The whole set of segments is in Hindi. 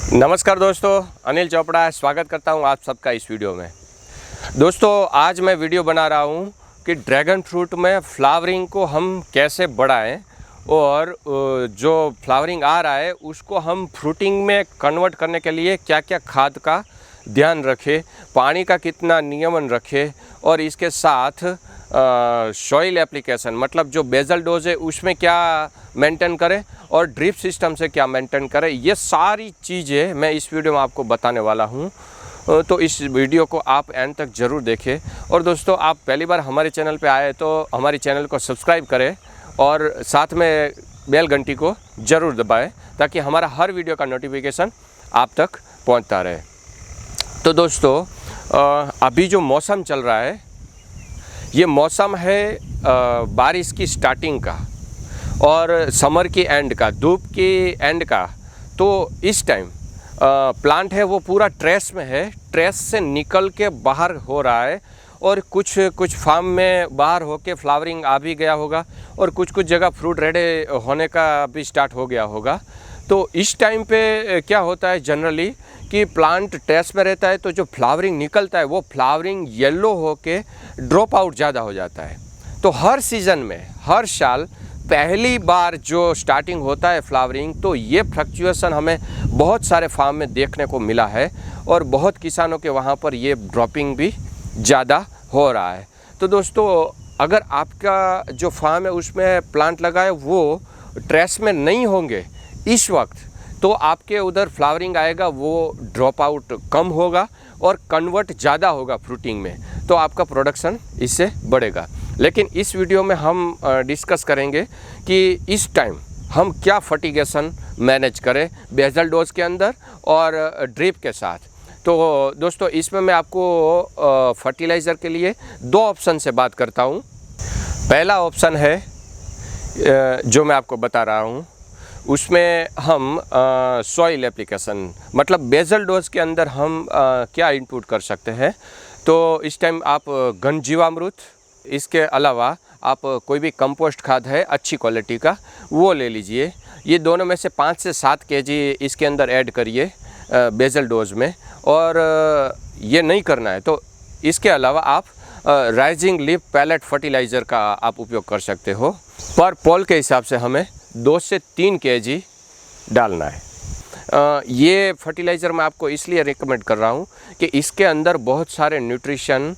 नमस्कार दोस्तों, अनिल चोपड़ा स्वागत करता हूं आप सबका इस वीडियो में। दोस्तों आज मैं वीडियो बना रहा हूं कि ड्रैगन फ्रूट में फ्लावरिंग को हम कैसे बढ़ाएं और जो फ्लावरिंग आ रहा है उसको हम फ्रूटिंग में कन्वर्ट करने के लिए क्या क्या खाद का ध्यान रखें, पानी का कितना नियमन रखें और इसके साथ सॉइल एप्लीकेशन मतलब जो बेजल डोज है उसमें क्या मेंटेन करें और ड्रिप सिस्टम से क्या मेंटेन करें, ये सारी चीज़ें मैं इस वीडियो में आपको बताने वाला हूँ। तो इस वीडियो को आप एंड तक ज़रूर देखें। और दोस्तों आप पहली बार हमारे चैनल पे आए तो हमारे चैनल को सब्सक्राइब करें और साथ में बेल घंटी को ज़रूर दबाएं ताकि हमारा हर वीडियो का नोटिफिकेशन आप तक पहुँचता रहे। तो दोस्तों अभी जो मौसम चल रहा है ये मौसम है बारिश की स्टार्टिंग का और समर की एंड का, धूप की एंड का। तो इस टाइम प्लांट है वो पूरा ट्रेस में है, ट्रेस से निकल के बाहर हो रहा है और कुछ फार्म में बाहर होके फ्लावरिंग आ भी गया होगा और कुछ जगह फ्रूट रेडी होने का भी स्टार्ट हो गया होगा। तो इस टाइम पे क्या होता है जनरली कि प्लांट ट्रेस में रहता है तो जो फ्लावरिंग निकलता है वो फ्लावरिंग येलो होके ड्रॉप आउट ज़्यादा हो जाता है। तो हर सीज़न में हर साल पहली बार जो स्टार्टिंग होता है फ्लावरिंग, तो ये फ्लक्चुएशन हमें बहुत सारे फार्म में देखने को मिला है और बहुत किसानों के वहाँ पर ये ड्रॉपिंग भी ज़्यादा हो रहा है। तो दोस्तों अगर आपका जो फार्म है उसमें प्लांट लगा है वो ट्रेस में नहीं होंगे इस वक्त, तो आपके उधर फ्लावरिंग आएगा वो ड्रॉप आउट कम होगा और कन्वर्ट ज़्यादा होगा फ्रूटिंग में, तो आपका प्रोडक्शन इससे बढ़ेगा। लेकिन इस वीडियो में हम डिस्कस करेंगे कि इस टाइम हम क्या फर्टिगेशन मैनेज करें बेजल डोज के अंदर और ड्रिप के साथ। तो दोस्तों इसमें मैं आपको फर्टिलाइज़र के लिए दो ऑप्शन से बात करता हूँ। पहला ऑप्शन है जो मैं आपको बता रहा हूँ, उसमें हम सॉइल एप्लीकेशन मतलब बेजल डोज के अंदर हम क्या इनपुट कर सकते हैं। तो इस टाइम आप घन जीवामृत, इसके अलावा आप कोई भी कंपोस्ट खाद है अच्छी क्वालिटी का वो ले लीजिए। ये दोनों में से 5 से 7 केजी इसके अंदर ऐड करिए बेजल डोज में। और ये नहीं करना है तो इसके अलावा आप राइजिंग लीफ पैलेट फर्टिलाइज़र का आप उपयोग कर सकते हो। पर पोल के हिसाब से हमें 2 से 3 केजी डालना है। ये फर्टिलाइज़र मैं आपको इसलिए रिकमेंड कर रहा हूँ कि इसके अंदर बहुत सारे न्यूट्रिशन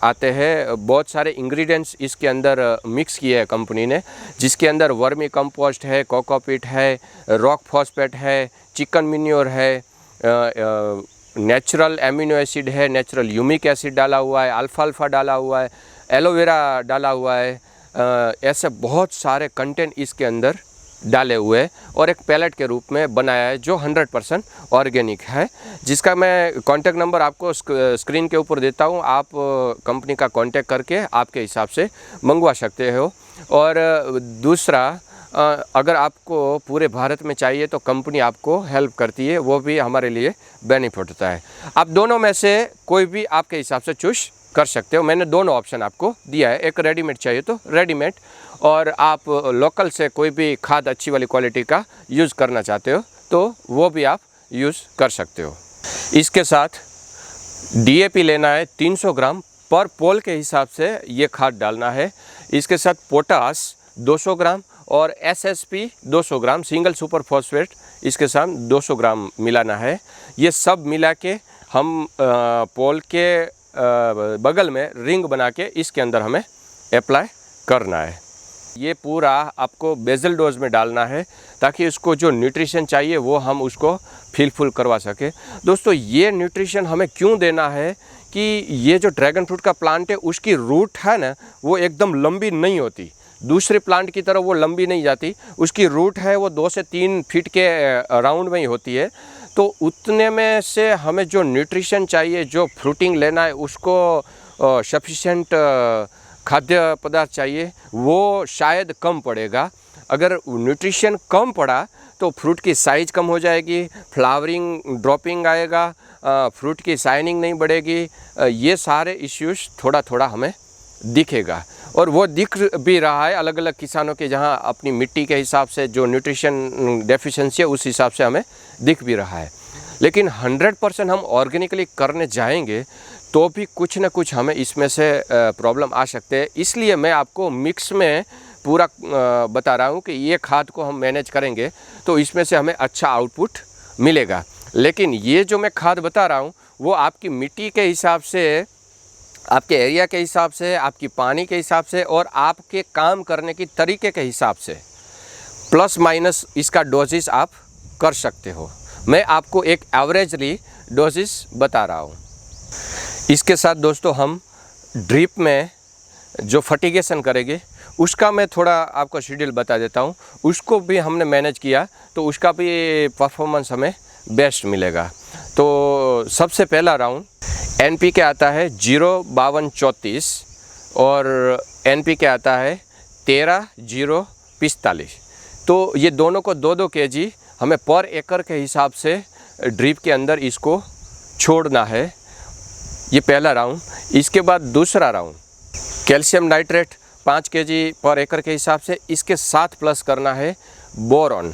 आते हैं, बहुत सारे इंग्रेडिएंट्स इसके अंदर मिक्स किए हैं कंपनी ने, जिसके अंदर वर्मी कंपोस्ट है, कोकोपीट है, रॉक फॉस्फेट है, चिकन मिन्योर है, नेचुरल एमिनो एसिड है, नेचुरल ह्यूमिक एसिड डाला हुआ है, अल्फाल्फा डाला हुआ है, एलोवेरा डाला हुआ है। ऐसे बहुत सारे कंटेंट इसके अंदर डाले हुए और एक पैलेट के रूप में बनाया है जो 100% ऑर्गेनिक है, जिसका मैं कॉन्टैक्ट नंबर आपको स्क्रीन के ऊपर देता हूँ। आप कंपनी का कॉन्टैक्ट करके आपके हिसाब से मंगवा सकते हो। और दूसरा अगर आपको पूरे भारत में चाहिए तो कंपनी आपको हेल्प करती है, वो भी हमारे लिए बेनिफिट होता है। आप दोनों में से कोई भी आपके हिसाब से चूज कर सकते हो। मैंने दोनों ऑप्शन आपको दिया है, एक रेडीमेड चाहिए तो रेडीमेड, और आप लोकल से कोई भी खाद अच्छी वाली क्वालिटी का यूज़ करना चाहते हो तो वो भी आप यूज़ कर सकते हो। इसके साथ डीएपी लेना है 300 ग्राम पर पोल के हिसाब से ये खाद डालना है। इसके साथ पोटास 200 ग्राम और एसएसपी 200 ग्राम सिंगल सुपर फॉस्फेट इसके साथ 200 ग्राम मिलाना है। ये सब मिला के हम पोल के बगल में रिंग बना के इसके अंदर हमें अप्लाई करना है। ये पूरा आपको बेजल डोज में डालना है ताकि उसको जो न्यूट्रिशन चाहिए वो हम उसको फिलफुल करवा सके। दोस्तों ये न्यूट्रिशन हमें क्यों देना है कि ये जो ड्रैगन फ्रूट का प्लांट है उसकी रूट है ना वो एकदम लंबी नहीं होती, दूसरे प्लांट की तरह वो लंबी नहीं जाती। उसकी रूट है वो 2 से 3 फीट के राउंड में ही होती है। तो उतने में से हमें जो न्यूट्रिशन चाहिए, जो फ्रूटिंग लेना है, उसको सफिशेंट खाद्य पदार्थ चाहिए, वो शायद कम पड़ेगा। अगर न्यूट्रिशन कम पड़ा तो फ्रूट की साइज़ कम हो जाएगी, फ्लावरिंग ड्रॉपिंग आएगा, फ्रूट की शाइनिंग नहीं बढ़ेगी। ये सारे इश्यूज थोड़ा थोड़ा हमें दिखेगा। और वो दिख भी रहा है अलग अलग किसानों के, जहाँ अपनी मिट्टी के हिसाब से जो न्यूट्रिशन डेफिशिएंसी है उस हिसाब से हमें दिख भी रहा है। लेकिन 100% हम ऑर्गेनिकली करने जाएंगे तो भी कुछ ना कुछ हमें इसमें से प्रॉब्लम आ सकते हैं। इसलिए मैं आपको मिक्स में पूरा बता रहा हूँ कि ये खाद को हम मैनेज करेंगे तो इसमें से हमें अच्छा आउटपुट मिलेगा। लेकिन ये जो मैं खाद बता रहा हूँ वो आपकी मिट्टी के हिसाब से, आपके एरिया के हिसाब से, आपकी पानी के हिसाब से और आपके काम करने की तरीके के हिसाब से प्लस माइनस इसका डोजेस आप कर सकते हो। मैं आपको एक एवरेजली डोजेस बता रहा हूँ। इसके साथ दोस्तों हम ड्रिप में जो फर्टिगेशन करेंगे उसका मैं थोड़ा आपको शेड्यूल बता देता हूँ। उसको भी हमने मैनेज किया तो उसका भी परफॉर्मेंस हमें बेस्ट मिलेगा। तो सबसे पहला राउंड NPK आता है 05234 और NPK आता है 13045। तो ये दोनों को 2-2 kg हमें पर एकड़ के हिसाब से ड्रिप के अंदर इसको छोड़ना है। ये पहला राउंड। इसके बाद दूसरा राउंड कैल्शियम नाइट्रेट 5 kg पर एकड़ के हिसाब से, इसके साथ प्लस करना है बोरॉन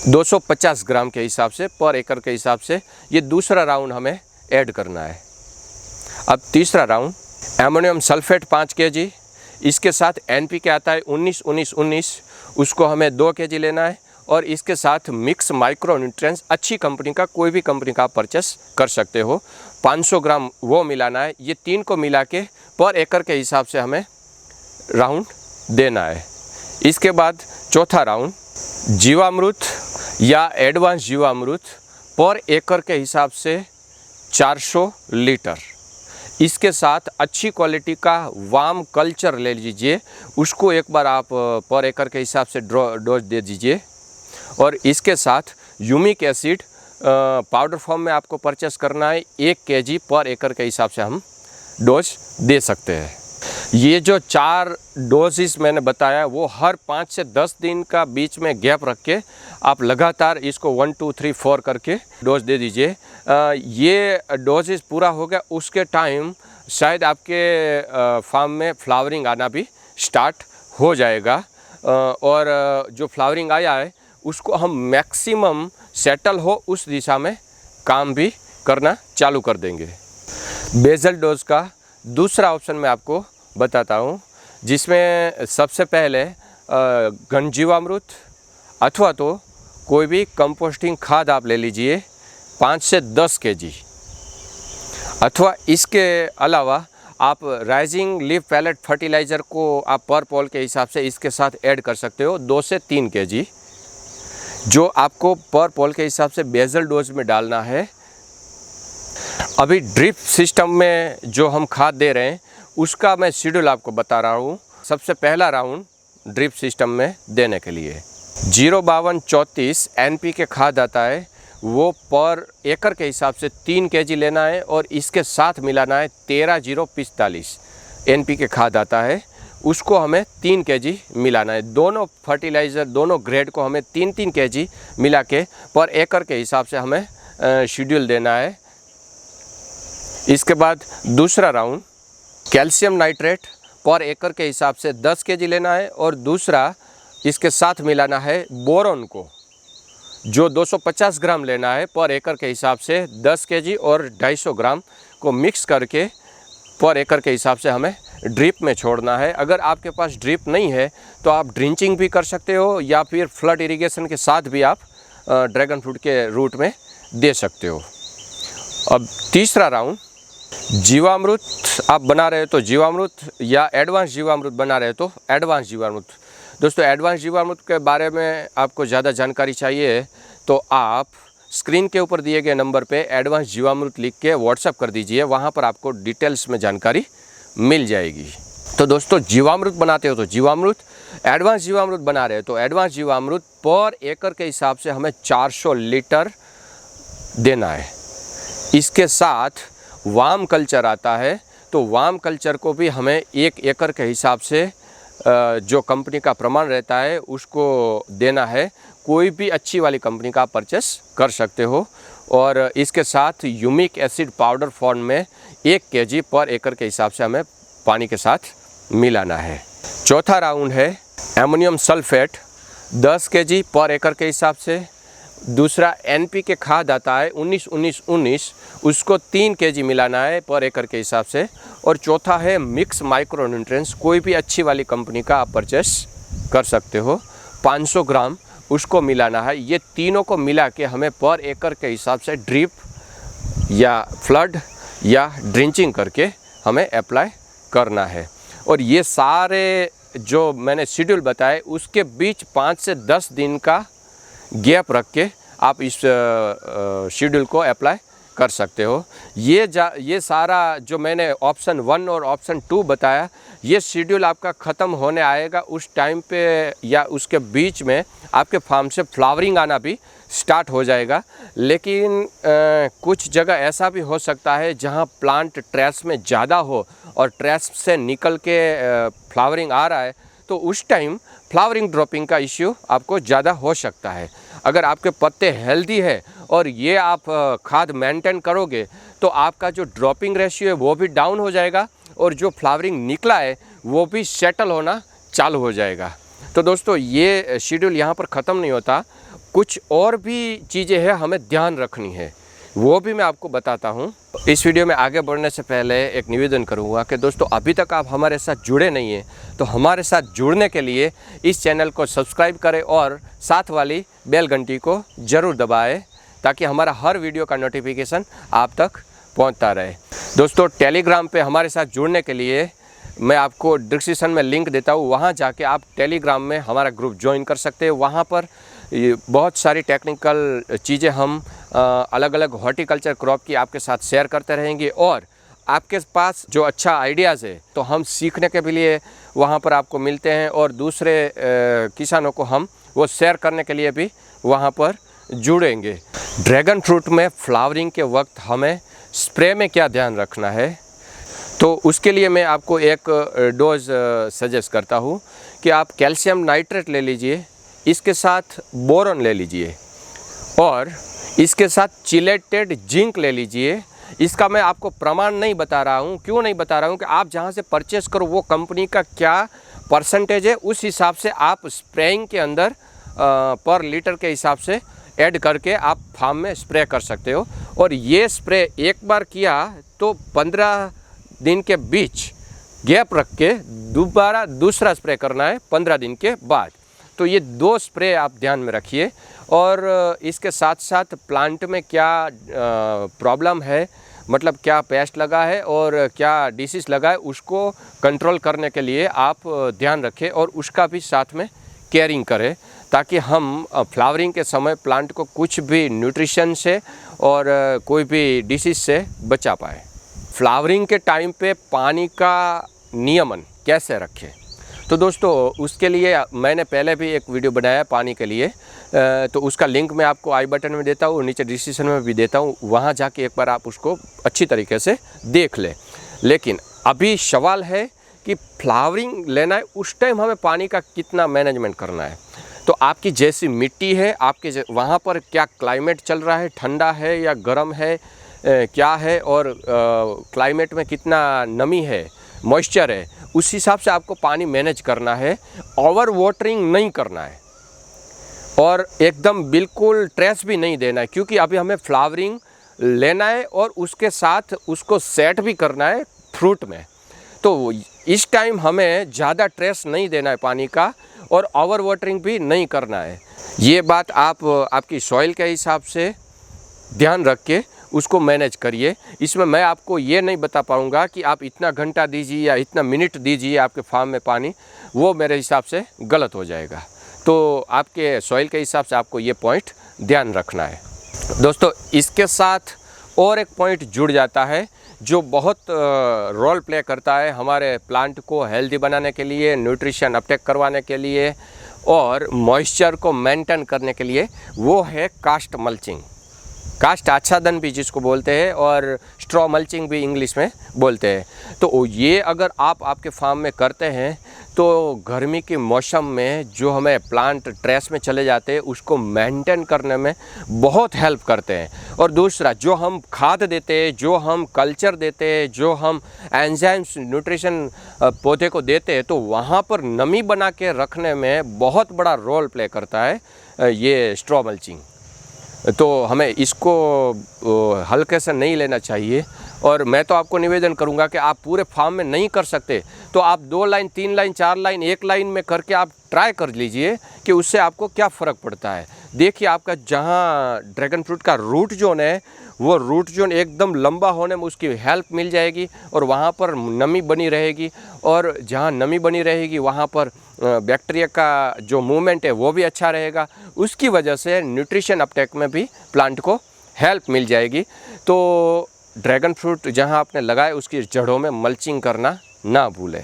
250 ग्राम के हिसाब से पर एकड़ के हिसाब से। ये दूसरा राउंड हमें ऐड करना है। अब तीसरा राउंड एमोनियम सल्फेट 5 kg, इसके साथ NPK आता है 19-19-19, उसको हमें 2 kg लेना है। और इसके साथ मिक्स माइक्रो न्यूट्रिएंट्स अच्छी कंपनी का, कोई भी कंपनी का आप परचेस कर सकते हो, 500 ग्राम वो मिलाना है। ये 3 को मिला के पर एकड़ के हिसाब से हमें राउंड देना है। इसके बाद चौथा राउंड जीवामृत या एडवांस जीवामृत पर एकड़ के हिसाब से 400 लीटर। इसके साथ अच्छी क्वालिटी का वाम कल्चर ले लीजिए, उसको एक बार आप पर एकड़ के हिसाब से डोज दे दीजिए। और इसके साथ ह्यूमिक एसिड पाउडर फॉर्म में आपको परचेस करना है, 1 kg पर एकड़ के हिसाब से हम डोज दे सकते हैं। ये जो 4 डोजेस मैंने बताया वो हर 5 से 10 दिन का बीच में गैप रख के आप लगातार इसको 1 2 3 4 करके डोज दे दीजिए। ये डोजेस पूरा हो गया उसके टाइम शायद आपके फार्म में फ्लावरिंग आना भी स्टार्ट हो जाएगा। और जो फ्लावरिंग आया है उसको हम मैक्सिमम सेटल हो उस दिशा में काम भी करना चालू कर देंगे। बेसल डोज का दूसरा ऑप्शन मैं आपको बताता हूँ, जिसमें सबसे पहले घन जीवामृत अथवा तो कोई भी कंपोस्टिंग खाद आप ले लीजिए 5 से 10 kg, अथवा इसके अलावा आप राइजिंग लीफ पैलेट फर्टिलाइज़र को आप पर पॉल के हिसाब से इसके साथ ऐड कर सकते हो 2 से 3 kg, जो आपको पर पॉल के हिसाब से बेसल डोज में डालना है। अभी ड्रिप सिस्टम में जो हम खाद दे रहे हैं उसका मैं शेड्यूल आपको बता रहा हूँ। सबसे पहला राउंड ड्रिप सिस्टम में देने के लिए 05234 NPK खाद आता है, वो पर एकड़ के हिसाब से 3 kg लेना है। और इसके साथ मिलाना है 13045 NPK खाद आता है, उसको हमें 3 kg मिलाना है। दोनों फर्टिलाइज़र दोनों ग्रेड को हमें 3-3 kg मिला के पर एकड़ के हिसाब से हमें शेड्यूल देना है। इसके बाद दूसरा राउंड कैल्शियम नाइट्रेट पर एकड़ के हिसाब से 10 kg लेना है। और दूसरा इसके साथ मिलाना है बोरॉन को, जो 250 ग्राम लेना है पर एकड़ के हिसाब से 10 kg और 250 ग्राम को मिक्स करके पर एकड़ के हिसाब से हमें ड्रिप में छोड़ना है। अगर आपके पास ड्रिप नहीं है तो आप ड्रिंचिंग भी कर सकते हो या फिर फ्लड इरिगेशन के साथ भी आप ड्रैगन फ्रूट के रूट में दे सकते हो। अब तीसरा राउंड जीवामृत आप बना रहे हो तो जीवामृत, या एडवांस जीवामृत बना रहे हो तो एडवांस जीवामृत। दोस्तों एडवांस जीवामृत के बारे में आपको ज़्यादा जानकारी चाहिए तो आप स्क्रीन के ऊपर दिए गए नंबर पे एडवांस जीवामृत लिख के व्हाट्सएप कर दीजिए, वहाँ पर आपको डिटेल्स में जानकारी मिल जाएगी। तो दोस्तों जीवामृत बनाते हो तो जीवामृत, एडवांस जीवामृत बना रहे हो तो एडवांस जीवामृत पर एकड़ के हिसाब से हमें 400 लीटर देना है। इसके साथ वाम कल्चर आता है तो वाम कल्चर को भी हमें 1 एकड़ के हिसाब से जो कंपनी का प्रमाण रहता है उसको देना है। कोई भी अच्छी वाली कंपनी का परचेस कर सकते हो। और इसके साथ ह्यूमिक एसिड पाउडर फॉर्म में 1 kg पर एकड़ के हिसाब से हमें पानी के साथ मिलाना है। चौथा राउंड है एमोनियम सल्फेट 10 kg पर एकड़ के हिसाब से। दूसरा NPK खाद आता है 19-19-19, उसको 3 kg मिलाना है पर एकड़ के हिसाब से। और चौथा है मिक्स माइक्रो न्यूट्रिएंट्स, कोई भी अच्छी वाली कंपनी का आप परचेस कर सकते हो, 500 ग्राम उसको मिलाना है। ये तीनों को मिला के हमें पर एकड़ के हिसाब से ड्रिप या फ्लड या ड्रिंचिंग करके हमें अप्लाई करना है। और ये सारे जो मैंने शेड्यूल बताए उसके बीच 5 से 10 दिन का गैप रख के आप इस शेड्यूल को अप्लाई कर सकते हो। ये सारा जो मैंने ऑप्शन 1 और ऑप्शन 2 बताया, ये शेड्यूल आपका ख़त्म होने आएगा उस टाइम पे या उसके बीच में आपके फार्म से फ्लावरिंग आना भी स्टार्ट हो जाएगा। लेकिन कुछ जगह ऐसा भी हो सकता है जहां प्लांट ट्रेस में ज़्यादा हो और ट्रेस से निकल के फ्लावरिंग आ रहा है, तो उस टाइम फ्लावरिंग ड्रॉपिंग का इश्यू आपको ज़्यादा हो सकता है। अगर आपके पत्ते हेल्दी है और ये आप खाद मेंटेन करोगे तो आपका जो ड्रॉपिंग रेशियो है वो भी डाउन हो जाएगा और जो फ्लावरिंग निकला है वो भी सेटल होना चालू हो जाएगा। तो दोस्तों ये शेड्यूल यहाँ पर ख़त्म नहीं होता, कुछ और भी चीज़ें हैं हमें ध्यान रखनी है, वो भी मैं आपको बताता हूँ। इस वीडियो में आगे बढ़ने से पहले एक निवेदन करूँगा कि दोस्तों अभी तक आप हमारे साथ जुड़े नहीं हैं तो हमारे साथ जुड़ने के लिए इस चैनल को सब्सक्राइब करें और साथ वाली बेल घंटी को ज़रूर दबाएं ताकि हमारा हर वीडियो का नोटिफिकेशन आप तक पहुंचता रहे। दोस्तों टेलीग्राम पे हमारे साथ जुड़ने के लिए मैं आपको डिस्क्रिप्शन में लिंक देता हूँ, वहाँ जाके आप टेलीग्राम में हमारा ग्रुप ज्वाइन कर सकते हैं। वहाँ पर बहुत सारी टेक्निकल चीज़ें हम अलग अलग हॉर्टिकल्चर क्रॉप की आपके साथ शेयर करते रहेंगे और आपके पास जो अच्छा आइडियाज़ है तो हम सीखने के भी लिए वहाँ पर आपको मिलते हैं और दूसरे किसानों को हम वो शेयर करने के लिए भी वहाँ पर जुड़ेंगे। ड्रैगन फ्रूट में फ्लावरिंग के वक्त हमें स्प्रे में क्या ध्यान रखना है, तो उसके लिए मैं आपको एक डोज सजेस्ट करता हूँ कि आप कैल्शियम नाइट्रेट ले लीजिए, इसके साथ बोरॉन ले लीजिए और इसके साथ चिलेटेड जिंक ले लीजिए। इसका मैं आपको प्रमाण नहीं बता रहा हूँ, क्यों नहीं बता रहा हूँ कि आप जहाँ से परचेस करो वो कंपनी का क्या परसेंटेज है, उस हिसाब से आप स्प्रेइंग के अंदर पर लीटर के हिसाब से ऐड करके आप फार्म में स्प्रे कर सकते हो। और ये स्प्रे एक बार किया तो 15 दिन के बीच गैप रख के दोबारा दूसरा स्प्रे करना है 15 दिन के बाद। तो ये 2 स्प्रे आप ध्यान में रखिए। और इसके साथ साथ प्लांट में क्या प्रॉब्लम है, मतलब क्या पेस्ट लगा है और क्या डिसीज़ लगा है, उसको कंट्रोल करने के लिए आप ध्यान रखें और उसका भी साथ में केयरिंग करें ताकि हम फ्लावरिंग के समय प्लांट को कुछ भी न्यूट्रिशन से और कोई भी डिसीज़ से बचा पाए। फ्लावरिंग के टाइम पे पानी का नियमन कैसे रखें, तो दोस्तों उसके लिए मैंने पहले भी एक वीडियो बनाया पानी के लिए, तो उसका लिंक मैं आपको आई बटन में देता हूँ, नीचे डिस्क्रिप्शन में भी देता हूँ, वहाँ जाके एक बार आप उसको अच्छी तरीके से देख लें। लेकिन अभी सवाल है कि फ्लावरिंग लेना है उस टाइम हमें पानी का कितना मैनेजमेंट करना है। तो आपकी जैसी मिट्टी है, आपके वहाँ पर क्या क्लाइमेट चल रहा है, ठंडा है या गर्म है, क्या है और क्लाइमेट में कितना नमी है, मॉइस्चर है, उस हिसाब से आपको पानी मैनेज करना है। ओवर वाटरिंग नहीं करना है और एकदम बिल्कुल ट्रेस भी नहीं देना है, क्योंकि अभी हमें फ्लावरिंग लेना है और उसके साथ उसको सेट भी करना है फ्रूट में। तो इस टाइम हमें ज़्यादा ट्रेस नहीं देना है पानी का और ओवर वाटरिंग भी नहीं करना है। ये बात आप आपकी सॉइल के हिसाब से ध्यान रख के उसको मैनेज करिए। इसमें मैं आपको ये नहीं बता पाऊँगा कि आप इतना घंटा दीजिए या इतना मिनट दीजिए आपके फार्म में पानी, वो मेरे हिसाब से गलत हो जाएगा। तो आपके सॉइल के हिसाब से आपको ये पॉइंट ध्यान रखना है। दोस्तों इसके साथ और एक पॉइंट जुड़ जाता है जो बहुत रोल प्ले करता है हमारे प्लांट को हेल्दी बनाने के लिए, न्यूट्रिशन अपटेक करवाने के लिए और मॉइस्चर को मेंटेन करने के लिए, वो है कास्ट मल्चिंग। कास्ट आच्छादन भी जिसको बोलते हैं और स्ट्रॉ मल्चिंग भी इंग्लिश में बोलते हैं। तो ये अगर आप आपके फार्म में करते हैं तो गर्मी के मौसम में जो हमें प्लांट ट्रेस में चले जाते हैं उसको मेंटेन करने में बहुत हेल्प करते हैं। और दूसरा, जो हम खाद देते हैं, जो हम कल्चर देते हैं, जो हम एंजाइम्स न्यूट्रिशन पौधे को देते हैं, तो वहाँ पर नमी बना के रखने में बहुत बड़ा रोल प्ले करता है ये स्ट्रॉ मल्चिंग। तो हमें इसको हल्के से नहीं लेना चाहिए। और मैं तो आपको निवेदन करूंगा कि आप पूरे फार्म में नहीं कर सकते तो आप 2 लाइन, 3 लाइन, 4 लाइन, 1 लाइन में करके आप ट्राई कर लीजिए कि उससे आपको क्या फ़र्क पड़ता है। देखिए, आपका जहाँ ड्रैगन फ्रूट का रूट जोन है वो रूट जोन एकदम लंबा होने में उसकी हेल्प मिल जाएगी और वहाँ पर नमी बनी रहेगी। और जहाँ नमी बनी रहेगी वहाँ पर बैक्टीरिया का जो मूवमेंट है वो भी अच्छा रहेगा। उसकी वजह से न्यूट्रिशन अपटेक में भी प्लांट को हेल्प मिल जाएगी। तो ड्रैगन फ्रूट जहाँ आपने लगाए उसकी जड़ों में मल्चिंग करना ना भूलें।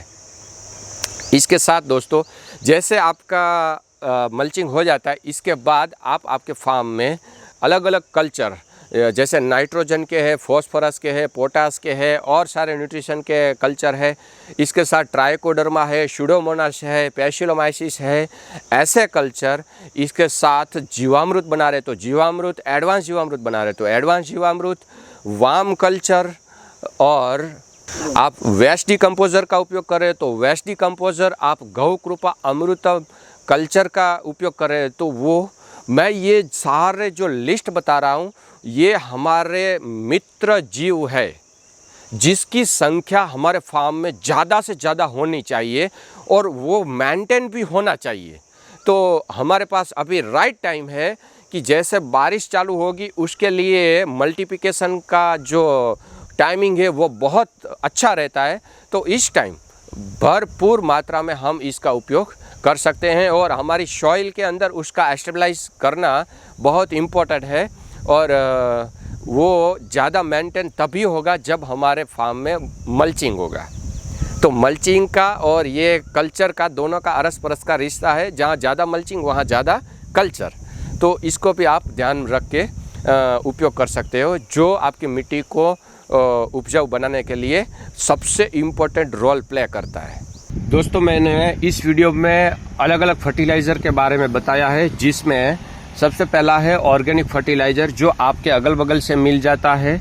इसके साथ दोस्तों, जैसे आपका मल्चिंग हो जाता है, इसके बाद आप आपके फार्म में अलग अलग कल्चर जैसे नाइट्रोजन के है, फॉस्फोरस के है, पोटास के है और सारे न्यूट्रिशन के कल्चर है। इसके साथ ट्राइकोडर्मा है, स्यूडोमोनास है, पैसिलोमाइसिस है, ऐसे कल्चर। इसके साथ जीवामृत बना रहे तो जीवामृत, एडवांस जीवामृत बना रहे तो एडवांस जीवामृत, वाम कल्चर, और आप वेस्ट डिकम्पोजर का उपयोग कर रहे तो वेस्ट डिकम्पोजर, आप गौ कृपा अमृतम कल्चर का उपयोग कर रहे तो वो। मैं ये सारे जो लिस्ट बता रहा हूँ ये हमारे मित्र जीव है जिसकी संख्या हमारे फार्म में ज़्यादा से ज़्यादा होनी चाहिए और वो मेंटेन भी होना चाहिए। तो हमारे पास अभी राइट टाइम है कि जैसे बारिश चालू होगी उसके लिए मल्टीप्लिकेशन का जो टाइमिंग है वो बहुत अच्छा रहता है। तो इस टाइम भरपूर मात्रा में हम इसका उपयोग कर सकते हैं और हमारी सॉइल के अंदर उसका एस्टेबलाइज करना बहुत इम्पोर्टेंट है। और वो ज़्यादा मेंटेन तभी होगा जब हमारे फार्म में मल्चिंग होगा। तो मल्चिंग का और ये कल्चर का दोनों का अरस परस का रिश्ता है, जहाँ ज़्यादा मल्चिंग वहाँ ज़्यादा कल्चर। तो इसको भी आप ध्यान रख के उपयोग कर सकते हो, जो आपकी मिट्टी को उपजाऊ बनाने के लिए सबसे इम्पोर्टेंट रोल प्ले करता है। दोस्तों, मैंने इस वीडियो में अलग अलग फर्टिलाइज़र के बारे में बताया है, जिसमें सबसे पहला है ऑर्गेनिक फर्टिलाइज़र जो आपके अगल बगल से मिल जाता है।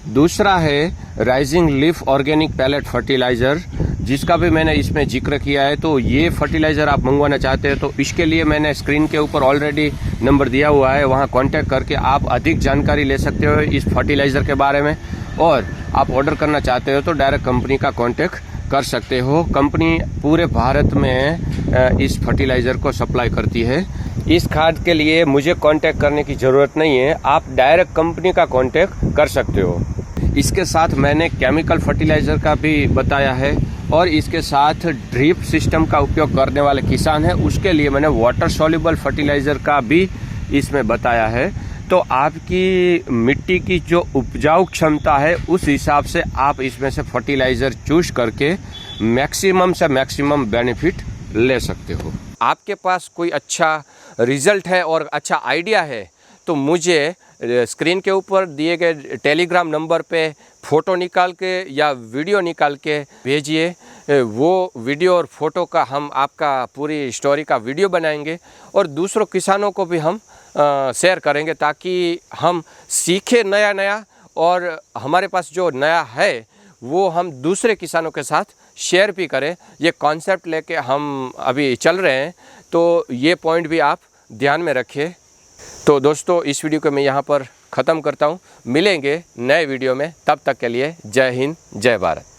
दूसरा है rising leaf organic pellet fertiliser, जिसका भी मैंने इसमें जिक्र किया है। तो ये फर्टिलाइज़र आप मंगवाना चाहते हैं तो इसके लिए मैंने स्क्रीन के ऊपर ऑलरेडी नंबर दिया हुआ है, वहाँ कांटेक्ट करके आप अधिक जानकारी ले सकते हो इस फर्टिलाइज़र के बारे में। और आप ऑर्डर करना चाहते हो तो डायरेक्ट कंपनी का कांटेक्ट कर सकते हो। कंपनी पूरे भारत में इस फर्टिलाइज़र को सप्लाई करती है। इस खाद के लिए मुझे कांटेक्ट करने की ज़रूरत नहीं है, आप डायरेक्ट कंपनी का कांटेक्ट कर सकते हो। इसके साथ मैंने केमिकल फर्टिलाइज़र का भी बताया है और इसके साथ ड्रिप सिस्टम का उपयोग करने वाले किसान हैं उसके लिए मैंने वाटर सॉल्युबल फर्टिलाइज़र का भी इसमें बताया है। तो आपकी मिट्टी की जो उपजाऊ क्षमता है उस हिसाब से आप इसमें से फर्टिलाइज़र चूज करके मैक्सिमम से मैक्सिमम बेनिफिट ले सकते हो। आपके पास कोई अच्छा रिजल्ट है और अच्छा आइडिया है तो मुझे स्क्रीन के ऊपर दिए गए टेलीग्राम नंबर पे फ़ोटो निकाल के या वीडियो निकाल के भेजिए। वो वीडियो और फोटो का हम आपका पूरी स्टोरी का वीडियो बनाएंगे और दूसरों किसानों को भी हम शेयर करेंगे ताकि हम सीखें नया नया, और हमारे पास जो नया है वो हम दूसरे किसानों के साथ शेयर भी करें। ये कॉन्सेप्ट लेके हम अभी चल रहे हैं, तो ये पॉइंट भी आप ध्यान में रखिए। तो दोस्तों, इस वीडियो को मैं यहाँ पर ख़त्म करता हूँ। मिलेंगे नए वीडियो में, तब तक के लिए जय हिंद, जय भारत।